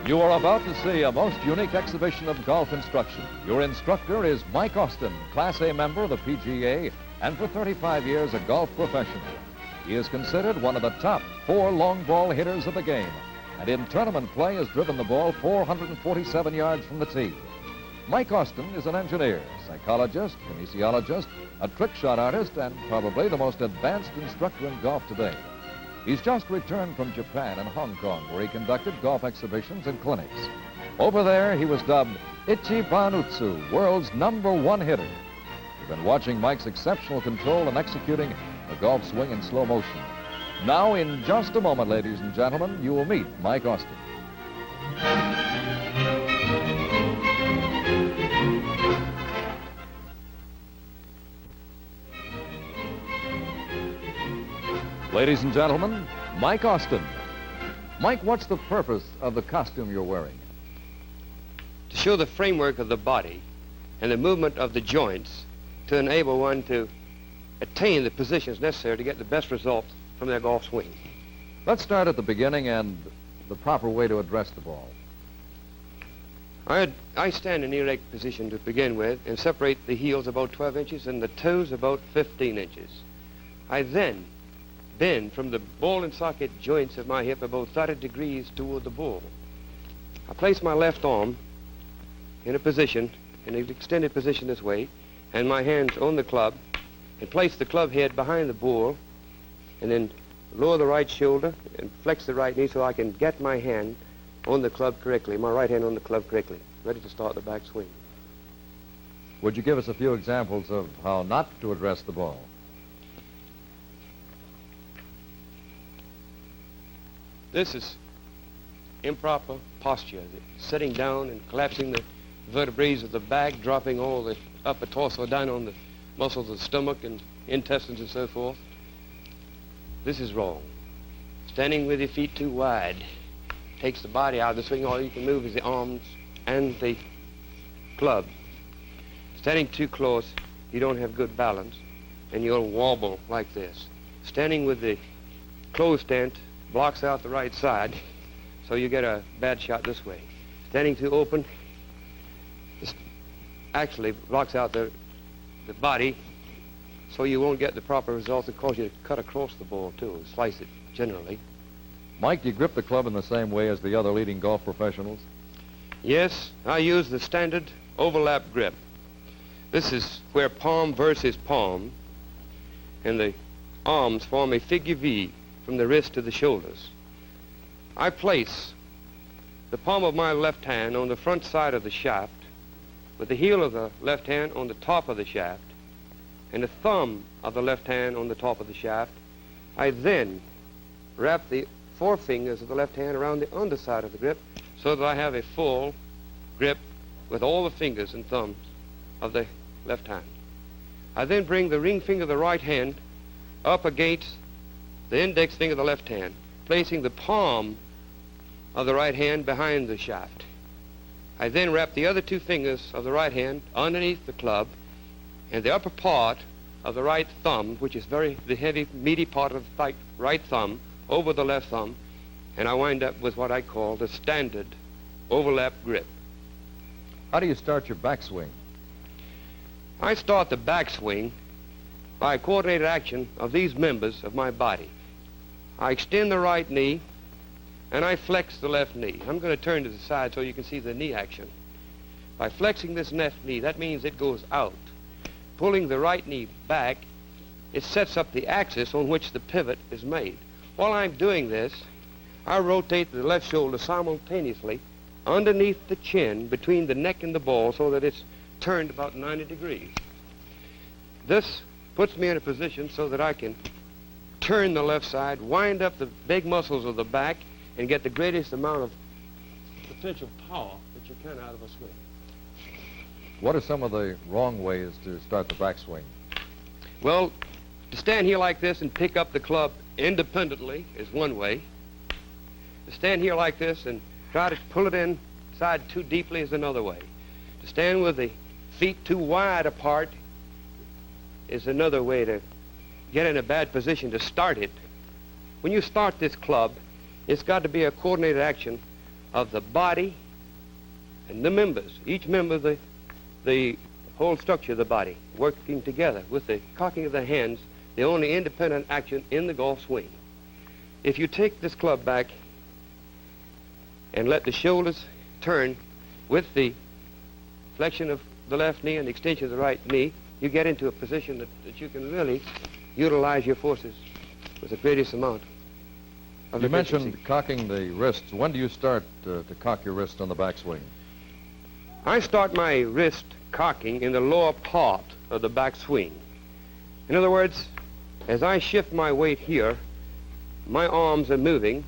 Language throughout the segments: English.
You are about to see a most unique exhibition of golf instruction. Your instructor is Mike Austin, Class A member of the PGA, and for 35 years a golf professional. He is considered one of the top 4 long ball hitters of the game, and in tournament play has driven the ball 447 yards from the tee. Mike Austin is an engineer, psychologist, kinesiologist, a trick shot artist, and probably the most advanced instructor in golf today. He's just returned from Japan and Hong Kong, where he conducted golf exhibitions and clinics. Over there, he was dubbed Ichiban Utsu, world's #1 hitter. You've been watching Mike's exceptional control and executing the golf swing in slow motion. Now, in just a moment, ladies and gentlemen, you will meet Mike Austin. Ladies and gentlemen, Mike Austin. Mike, what's the purpose of the costume you're wearing? To show the framework of the body and the movement of the joints to enable one to attain the positions necessary to get the best results from their golf swing. Let's start at the beginning and the proper way to address the ball. I stand in the erect position to begin with and separate the heels about 12 inches and the toes about 15 inches. I then bend from the ball and socket joints of my hip about 30 degrees toward the ball. I place my left arm in a position, in an extended position this way, and my hands on the club, and place the club head behind the ball, and then lower the right shoulder and flex the right knee so I can get my hand on the club correctly, my right hand on the club correctly, ready to start the back swing. Would you give us a few examples of how not to address the ball? This is improper posture, sitting down and collapsing the vertebrae of the back, dropping all the upper torso down on the muscles of the stomach and intestines and so forth. This is wrong. Standing with your feet too wide takes the body out of the swing. All you can move is the arms and the club. Standing too close, you don't have good balance, and you'll wobble like this. Standing with the closed stance blocks out the right side, so you get a bad shot this way. Standing too open, this actually blocks out the body, so you won't get the proper results. It causes you to cut across the ball, too, and slice it, generally. Mike, do you grip the club in the same way as the other leading golf professionals? Yes, I use the standard overlap grip. This is where palm versus palm, and the arms form a figure V from the wrist to the shoulders. I place the palm of my left hand on the front side of the shaft, with the heel of the left hand on the top of the shaft, and the thumb of the left hand on the top of the shaft. I then wrap the forefingers of the left hand around the underside of the grip so that I have a full grip with all the fingers and thumbs of the left hand. I then bring the ring finger of the right hand up against the index finger of the left hand, placing the palm of the right hand behind the shaft. I then wrap the other 2 fingers of the right hand underneath the club and the upper part of the right thumb, which is the heavy, meaty part of the right thumb, over the left thumb, and I wind up with what I call the standard overlap grip. How do you start your backswing? I start the backswing by a coordinated action of these members of my body. I extend the right knee, and I flex the left knee. I'm going to turn to the side so you can see the knee action. By flexing this left knee, that means it goes out. Pulling the right knee back, it sets up the axis on which the pivot is made. While I'm doing this, I rotate the left shoulder simultaneously underneath the chin between the neck and the ball so that it's turned about 90 degrees. This puts me in a position so that I can turn the left side, wind up the big muscles of the back, and get the greatest amount of potential power that you can out of a swing. What are some of the wrong ways to start the backswing? Well, to stand here like this and pick up the club independently is one way. To stand here like this and try to pull it inside too deeply is another way. To stand with the feet too wide apart is another way to get in a bad position to start it. When you start this club, it's got to be a coordinated action of the body and the members, each member of the whole structure of the body, working together with the cocking of the hands, the only independent action in the golf swing. If you take this club back and let the shoulders turn with the flexion of the left knee and the extension of the right knee, you get into a position that you can really utilize your forces with the greatest amount of You efficiency. mentioned cocking the wrists. When do you start to cock your wrist on the backswing? I start my wrist cocking in the lower part of the back swing. In other words, as I shift my weight here, my arms are moving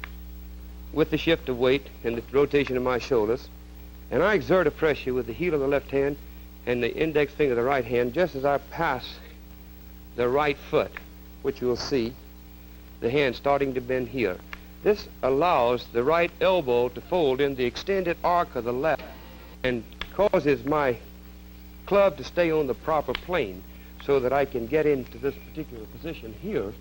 with the shift of weight and the rotation of my shoulders, and I exert a pressure with the heel of the left hand and the index finger of the right hand just as I pass the right foot, which you will see the hand starting to bend here. This allows the right elbow to fold in the extended arc of the left and causes my club to stay on the proper plane so that I can get into this particular position here.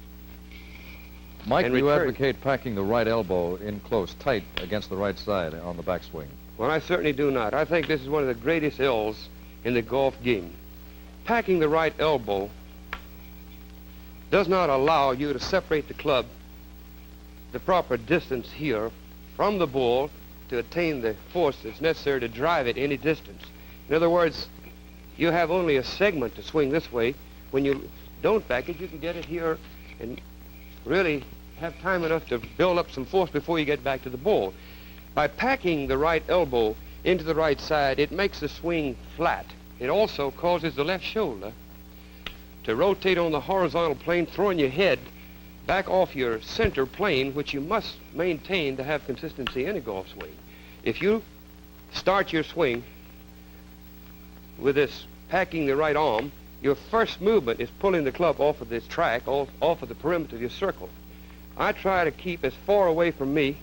Mike, and do you return. advocate packing the right elbow in close, tight against the right side on the backswing? Well, I certainly do not. I think this is one of the greatest ills in the golf game. Packing the right elbow does not allow you to separate the club the proper distance here from the ball to attain the force that's necessary to drive it any distance. In other words, you have only a segment to swing this way. When you don't back it, you can get it here and really have time enough to build up some force before you get back to the ball. By packing the right elbow into the right side, it makes the swing flat. It also causes the left shoulder to rotate on the horizontal plane, throwing your head back off your center plane, which you must maintain to have consistency in a golf swing. If you start your swing with this packing the right arm, your first movement is pulling the club off of this track, off of the perimeter of your circle. I try to keep as far away from me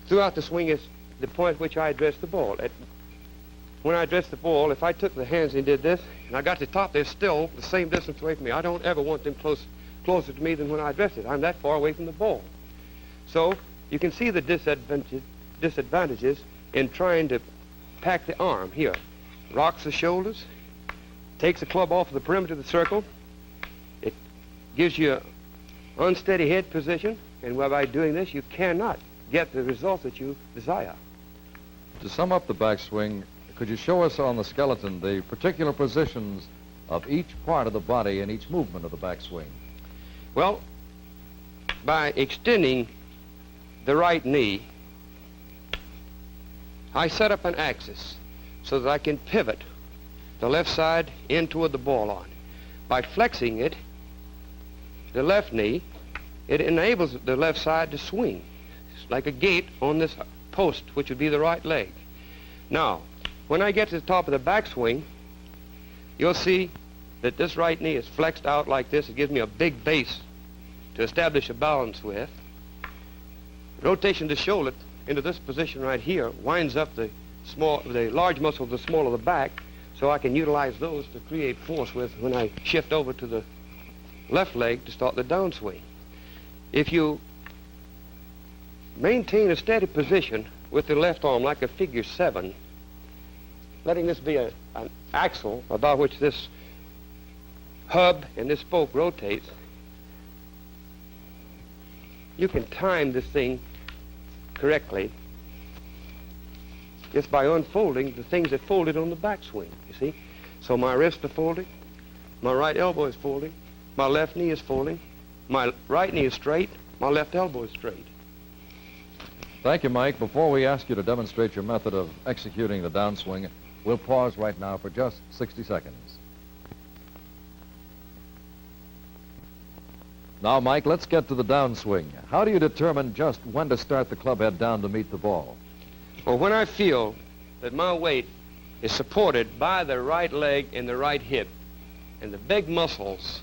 throughout the swing as the point at which I address the ball. When I address the ball, if I took the hands and did this, and I got to the top, they're still the same distance away from me. I don't ever want them closer to me than when I address it. I'm that far away from the ball. So you can see the disadvantages in trying to pack the arm here. Rocks the shoulders, takes the club off of the perimeter of the circle. It gives you an unsteady head position, and by doing this, you cannot get the results that you desire. To sum up the backswing, could you show us on the skeleton the particular positions of each part of the body and each movement of the backswing? Well, by extending the right knee, I set up an axis so that I can pivot the left side in toward the ball on. By flexing it, the left knee, it enables the left side to swing. It's like a gate on this post, which would be the right leg. Now, when I get to the top of the backswing, you'll see that this right knee is flexed out like this. It gives me a big base to establish a balance with. Rotation of the shoulder into this position right here winds up the large muscle of the small of the back, so I can utilize those to create force with when I shift over to the left leg to start the downswing. If you maintain a steady position with the left arm like a figure 7, letting this be an axle about which this hub and this spoke rotates, you can time this thing correctly just by unfolding the things that folded on the backswing, you see. So my wrists are folding, my right elbow is folding, my left knee is folding, my right knee is straight, my left elbow is straight. Thank you, Mike. Before we ask you to demonstrate your method of executing the downswing, we'll pause right now for just 60 seconds. Now, Mike, let's get to the downswing. How do you determine just when to start the club head down to meet the ball? Well, when I feel that my weight is supported by the right leg and the right hip, and the big muscles,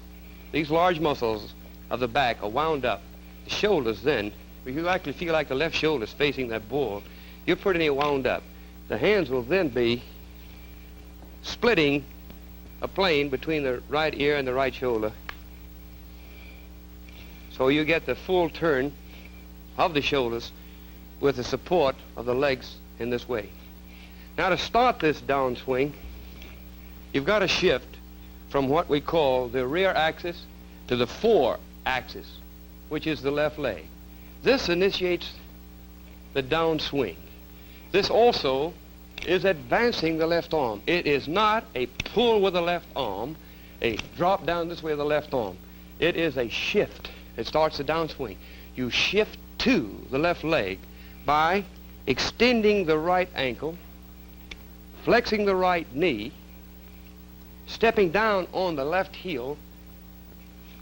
these large muscles of the back are wound up, the shoulders then, if you actually feel like the left shoulder is facing that ball, you're pretty near wound up. The hands will then be splitting a plane between the right ear and the right shoulder. So you get the full turn of the shoulders with the support of the legs in this way. Now to start this downswing, you've got to shift from what we call the rear axis to the fore axis, which is the left leg. This initiates the downswing. This also is advancing the left arm. It is not a pull with the left arm, a drop down this way with the left arm. It is a shift. It starts the downswing. You shift to the left leg by extending the right ankle, flexing the right knee, stepping down on the left heel,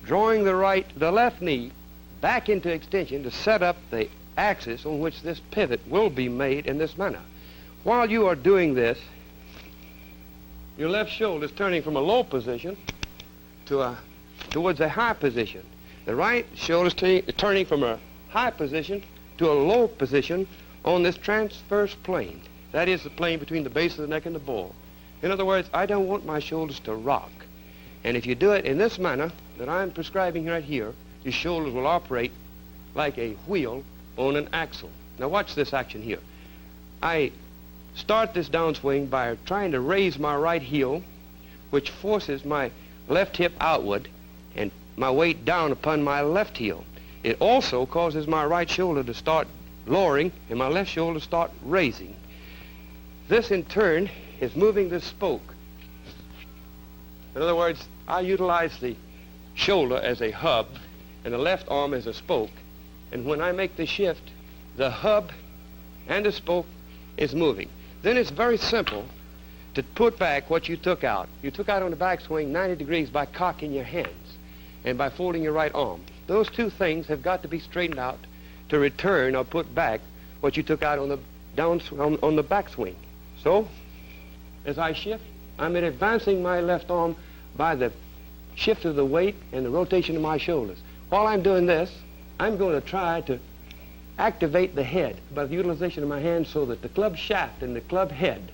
drawing the left knee back into extension to set up the axis on which this pivot will be made in this manner. While you are doing this, your left shoulder is turning from a low position towards a high position. The right shoulder is turning from a high position to a low position on this transverse plane. That is the plane between the base of the neck and the ball. In other words, I don't want my shoulders to rock. And if you do it in this manner that I'm prescribing right here, your shoulders will operate like a wheel on an axle. Now watch this action here. I start this downswing by trying to raise my right heel, which forces my left hip outward and my weight down upon my left heel. It also causes my right shoulder to start lowering and my left shoulder to start raising. This in turn is moving this spoke. In other words, I utilize the shoulder as a hub and the left arm as a spoke. And when I make the shift, the hub and the spoke is moving. Then it's very simple to put back what you took out. You took out on the backswing 90 degrees by cocking your hands and by folding your right arm. Those two things have got to be straightened out to return or put back what you took out on the on the backswing. So, as I shift, I'm advancing my left arm by the shift of the weight and the rotation of my shoulders. While I'm doing this, I'm going to try to activate the head by the utilization of my hands so that the club shaft and the club head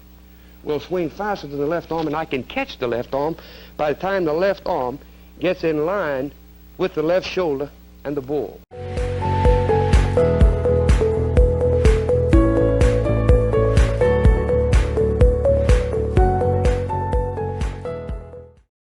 will swing faster than the left arm, and I can catch the left arm by the time the left arm gets in line with the left shoulder and the ball.